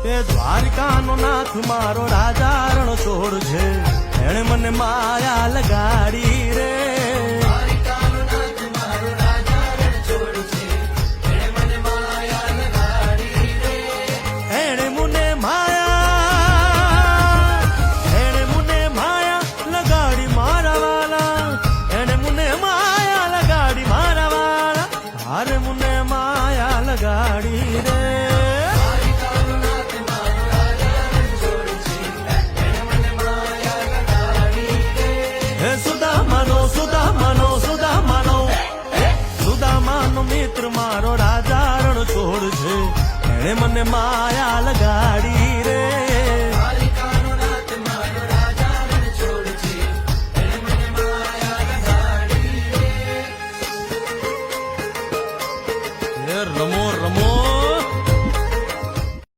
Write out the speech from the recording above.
એ દ્વારિકાનો નાથ મારો રાજા રણછોડ છે, એણે મને માયા લગાડી રે. એણે મને માયા લગાડી મારા વાલા, એણે મને માયા લગાડી મારા વાલા, હારે મને માયા લગાડી રે. સુદામાનો મિત્ર મારો રાજા રણછોડ છે, એણે મને માયા લગાડી